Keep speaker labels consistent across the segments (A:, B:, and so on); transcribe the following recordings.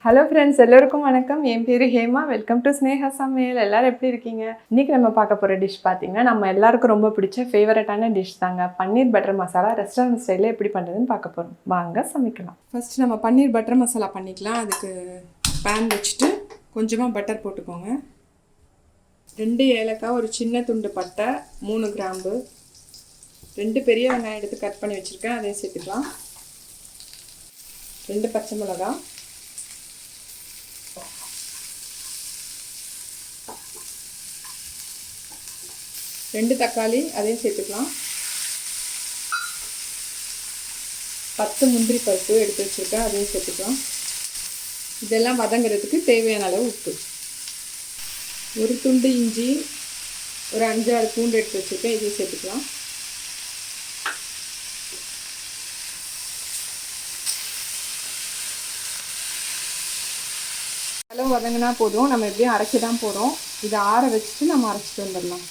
A: Hello friends, எல்லோருக்கும் வணக்கம். என் பேர் ஹேமா. வெல்கம் டு ஸ்னேகா சமையல். எல்லோரும் எப்படி இருக்கீங்க? இன்றைக்கி நம்ம பார்க்க போகிற டிஷ் பார்த்திங்கன்னா, நம்ம எல்லாருக்கும் ரொம்ப பிடிச்ச ஃபேவரட்டான டிஷ் தாங்க. பன்னீர் பட்டர் மசாலா ரெஸ்டாரண்ட் ஸ்டைலில் எப்படி பண்ணுறதுன்னு பார்க்க போகிறோம். வாங்க சமைக்கலாம். ஃபஸ்ட்டு நம்ம பன்னீர் பட்டர் மசாலா பண்ணிக்கலாம். அதுக்கு பேன் வச்சுட்டு கொஞ்சமாக பட்டர் போட்டுக்கோங்க. 2 ஏலக்காய், ஒரு சின்ன துண்டு பட்டை, 3 கிராம்பு, 2 பெரிய வெங்காயம் எடுத்து கட் பண்ணி வச்சுருக்கேன், அதையும் சேர்த்துக்கலாம். 2 பச்சை மிளகாய், 2 தக்காளி, அதையும் சேர்த்துக்கலாம். 10 முந்திரி பருப்பு எடுத்து வச்சுருக்கேன், அதையும் சேர்த்துக்கலாம். இதெல்லாம் வதங்கிறதுக்கு தேவையான அளவு உப்பு. ஒரு துண்டு இஞ்சி, ஒரு 5-6 பூண்டு எடுத்து வச்சுருக்கேன், இதையும் சேர்த்துக்கலாம். அளவு வதங்கினா போதும். நம்ம எப்படியும் அரைச்சி தான் போகிறோம். இதை ஆற வச்சுட்டு நம்ம அரைச்சிட்டு வந்துடலாம்.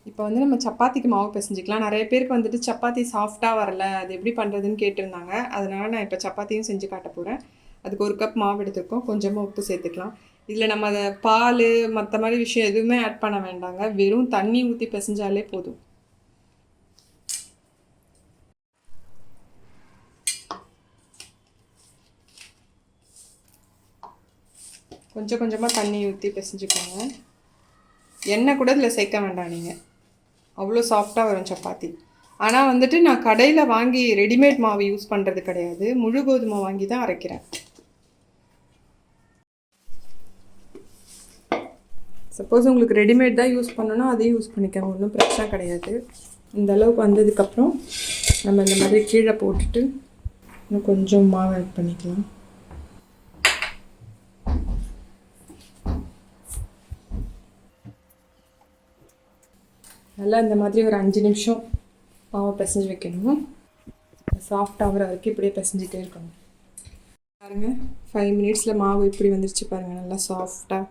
A: இப்போ வந்து நம்ம சப்பாத்திக்கு மாவு பிசைஞ்சிக்கலாம். நிறைய பேருக்கு வந்துட்டு சப்பாத்தி சாஃப்டாக வரல, அது எப்படி பண்ணுறதுன்னு கேட்டிருந்தாங்க. அதனால் நான் இப்போ சப்பாத்தியும் செஞ்சு காட்ட போகிறேன். அதுக்கு 1 கப் மாவு எடுத்துருக்கோம். கொஞ்சமாக உப்பு சேர்த்துக்கலாம். இதில் நம்ம அதை பால் மற்ற மாதிரி விஷயம் எதுவுமே ஆட் பண்ண வேண்டாங்க. வெறும் தண்ணி ஊற்றி பிசைஞ்சாலே போதும். கொஞ்சம் கொஞ்சமாக தண்ணி ஊற்றி பிசைஞ்சுக்கோங்க. எண்ணெய் கூட இதில் சேர்க்க வேண்டாம் நீங்கள். அவ்வளோ சாஃப்டாக வரும் சப்பாத்தி. ஆனால் வந்துட்டு நான் கடையில் வாங்கி ரெடிமேட் மாவு யூஸ் பண்ணுறது கிடையாது. முழு கோதுமை வாங்கி தான் அரைக்கிறேன். சப்போஸ் உங்களுக்கு ரெடிமேட் தான் யூஸ் பண்ணணும்னா அதையும் யூஸ் பண்ணிக்கோங்க, ஒன்றும் பிரச்சனை கிடையாது. இந்த அளவுக்கு வந்ததுக்கப்புறம் நம்ம இந்த மாதிரி கீழே போட்டுட்டு இன்னும் கொஞ்சம் மாவு ஆட் பண்ணிக்கலாம். நல்லா இந்த மாதிரி ஒரு 5 நிமிஷம் மாவை பிசைஞ்சு வைக்கணும். சாஃப்ட் ஆகிற வரைக்கும் இப்படியே பிசைஞ்சிட்டே இருக்கணும். பாருங்கள், 5 மினிட்ஸில் மாவு இப்படி வந்துருச்சு பாருங்கள். நல்லா சாஃப்டாக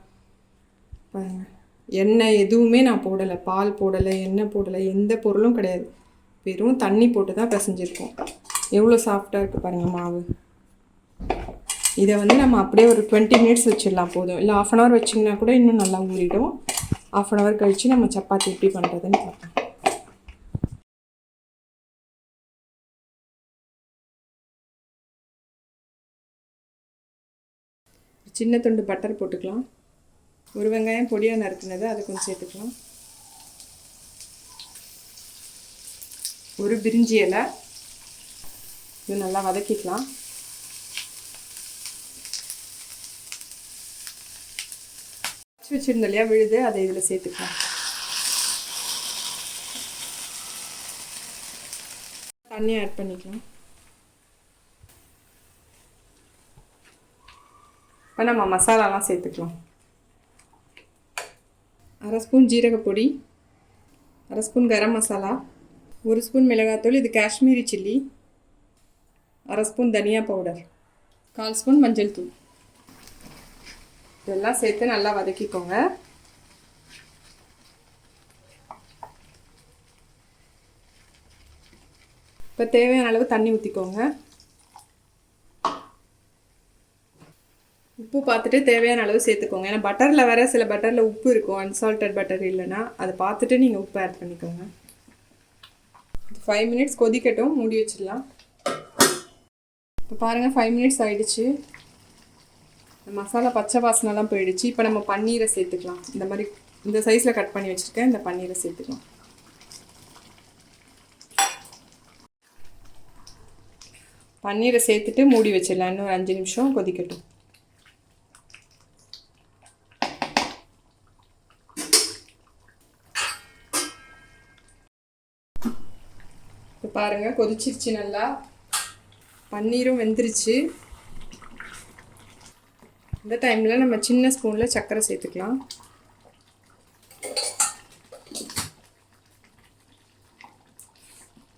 A: பாருங்கள். எண்ணெய் எதுவுமே நான் போடலை, பால் போடலை, எண்ணெய் போடலை, எந்த பொருளும் கிடையாது. வெறும் தண்ணி போட்டு தான் பிசைஞ்சிருக்கோம். எவ்வளோ சாஃப்டாக இருக்குது பாருங்கள் மாவு. இதை வந்து நம்ம அப்படியே ஒரு 20 மினிட்ஸ் வச்சிடலாம் போதும். இல்லை 1/2 hour வச்சிங்கன்னா கூட இன்னும் நல்லா ஊறிடும். 1/2 hour கழித்து நம்ம சப்பாத்தி எப்படி பண்ணுறதுன்னு பார்ப்போம். சின்ன துண்டு பட்டர் போட்டுக்கலாம். ஒரு வெங்காயம் பொடியாக நறுக்குனது அதை கொஞ்சம் சேர்த்துக்கலாம். ஒரு பிரிஞ்சி இலை, இது நல்லா வதக்கிக்கலாம். வச்சுருந்த இல்லையா விழுது, அதை இதில் சேர்த்துக்கலாம். தண்ணி ஆட் பண்ணிக்கலாம். இப்போ நம்ம மசாலாலாம் சேர்த்துக்கலாம். 1/2 spoon ஜீரகப்பொடி, 1/2 spoon garam masala, 1 spoon மிளகாத்தூள், இது காஷ்மீரி சில்லி, 1/2 ஸ்பூன் தனியா பவுடர், 1/4 ஸ்பூன் மஞ்சள் தூள். இதெல்லாம் சேர்த்து நல்லா வதக்கிக்கோங்க. இப்போ தேவையான அளவு தண்ணி ஊற்றிக்கோங்க. உப்பு பார்த்துட்டு தேவையான அளவு சேர்த்துக்கோங்க. ஏன்னா பட்டரில் வேறு சில பட்டரில் உப்பு இருக்கும், அன்சால்டட் பட்டர் இல்லைன்னா அதை பார்த்துட்டு நீங்கள் உப்பு ஆட் பண்ணிக்கோங்க. 5 மினிட்ஸ் கொதிக்கட்டும், மூடி வச்சிடலாம். இப்போ பாருங்கள், 5 மினிட்ஸ் ஆகிடுச்சு. மசாலா பச்சை வாசனைலாம் போயிடுச்சு. இப்போ நம்ம பன்னீரை சேர்த்துக்கலாம். இந்த மாதிரி இந்த சைஸில் கட் பண்ணி வச்சுருக்கேன். இந்த பன்னீரை சேர்த்துக்கலாம். பன்னீரை சேர்த்துட்டு மூடி வச்சிடலாம். இன்னும் 5 நிமிஷம் கொதிக்கட்டும். இப்போ பாருங்கள், கொதிச்சிருச்சு நல்லா. பன்னீரும் வெந்துருச்சு. இந்த டைமில் நம்ம சின்ன ஸ்பூனில் சர்க்கரை சேர்த்துக்கலாம்.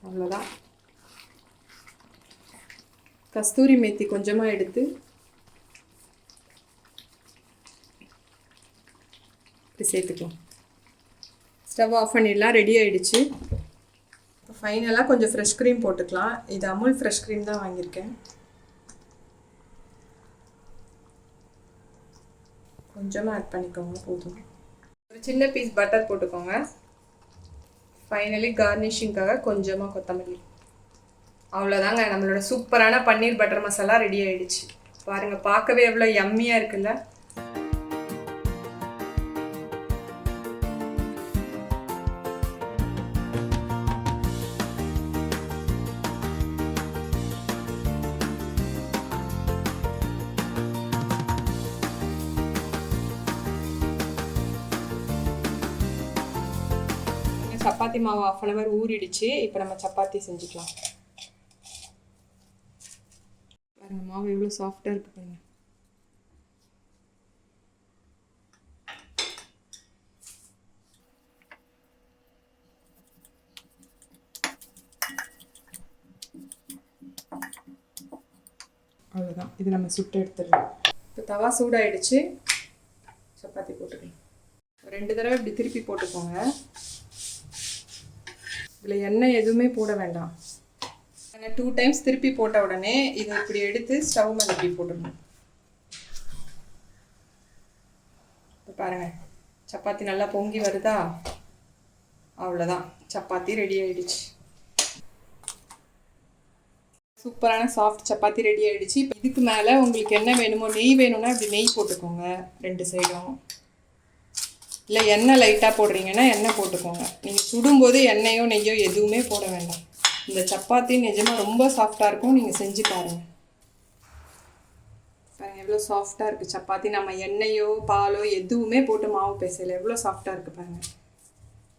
A: அவ்வளோதான். கஸ்தூரி மேத்தி கொஞ்சமாக எடுத்து இப்படி சேர்த்துக்கலாம். ஸ்டவ் ஆஃப் பண்ணிடலாம். ரெடி ஆகிடுச்சு. ஃபைனலாக கொஞ்சம் ஃப்ரெஷ் க்ரீம் போட்டுக்கலாம். இது அமுல் ஃப்ரெஷ் க்ரீம் தான் வாங்கியிருக்கேன். கொஞ்சமாக ஆட் பண்ணிக்கோங்க போதும். ஒரு சின்ன பீஸ் பட்டர் போட்டுக்கோங்க. ஃபைனலி கார்னிஷிங்காக கொஞ்சமாக கொத்தமல்லி. அவ்வளோதாங்க, நம்மளோட சூப்பரான பன்னீர் பட்டர் மசாலா ரெடி ஆகிடுச்சு. பாருங்கள், பார்க்கவே எவ்வளோ யம்மியாக இருக்குல்ல. சப்பாத்தி மாவு 1/2 hour ஊறிடுச்சு. இப்போ நம்ம சப்பாத்தி செஞ்சுக்கலாம். பாருங்கள், மாவு எவ்வளோ சாஃப்டாக இருக்குது பாருங்கள். அவ்வளோதான், இது நம்ம சுட்டு எடுத்துடலாம். இப்போ தவா சூடாயிடுச்சு. சப்பாத்தி போட்டுக்கலாம். 2 தடவை இப்படி திருப்பி போட்டுக்கோங்க. இதில் எண்ணெய் எதுவுமே போட வேண்டாம். 2 times திருப்பி போட்ட உடனே இதை இப்படி எடுத்து ஸ்டவ் மேலே இப்படி போட்டுடணும். இப்போ பாருங்கள், சப்பாத்தி நல்லா பொங்கி வருதா? அவ்வளோதான், சப்பாத்தி ரெடி ஆகிடுச்சு. சூப்பரான சாஃப்ட் சப்பாத்தி ரெடி ஆகிடுச்சு. இப்போ இதுக்கு மேலே உங்களுக்கு என்ன வேணுமோ, நெய் வேணும்னா இப்படி நெய் போட்டுக்கோங்க 2 சைடும். இல்லை எண்ணெய் லைட்டாக போடுறீங்கன்னா எண்ணெய் போட்டுக்கோங்க. நீங்கள் சுடும்போது எண்ணெயோ நெய்யோ எதுவுமே போட வேண்டாம். இந்த சப்பாத்தி நிஜமாக ரொம்ப சாஃப்டாக இருக்கும். நீங்கள் செஞ்சு பாருங்கள். பாருங்கள் எவ்வளோ சாஃப்டாக இருக்குது சப்பாத்தி. நம்ம எண்ணெயோ பாலோ எதுவுமே போட்டு மாவு பேசல. எவ்வளோ சாஃப்டாக இருக்குது பாருங்கள்.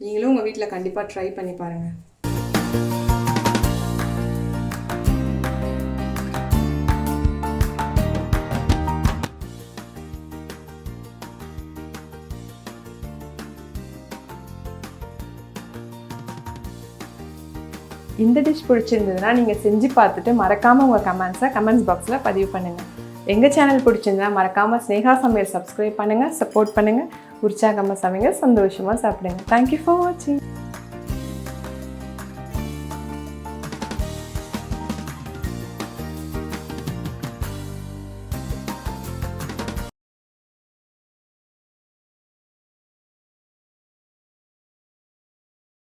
A: நீங்களும் உங்கள் வீட்டில் கண்டிப்பாக ட்ரை பண்ணி பாருங்கள். இந்த டிஷ் பிடிச்சிருந்ததுன்னா நீங்கள் செஞ்சு பார்த்துட்டு மறக்காமல் உங்கள் கமெண்ட்ஸை கமெண்ட்ஸ் பாக்ஸில் பதிவு பண்ணுங்கள். எங்கள் சேனல் பிடிச்சிருந்தா மறக்காமல் ஸ்னேகா சமையல் சப்ஸ்கிரைப் பண்ணுங்கள், சப்போர்ட் பண்ணுங்கள். உற்சாகமாக சமைங்க, சந்தோஷமாக சாப்பிடுங்க. தேங்க்யூ ஃபார் வாட்சிங்.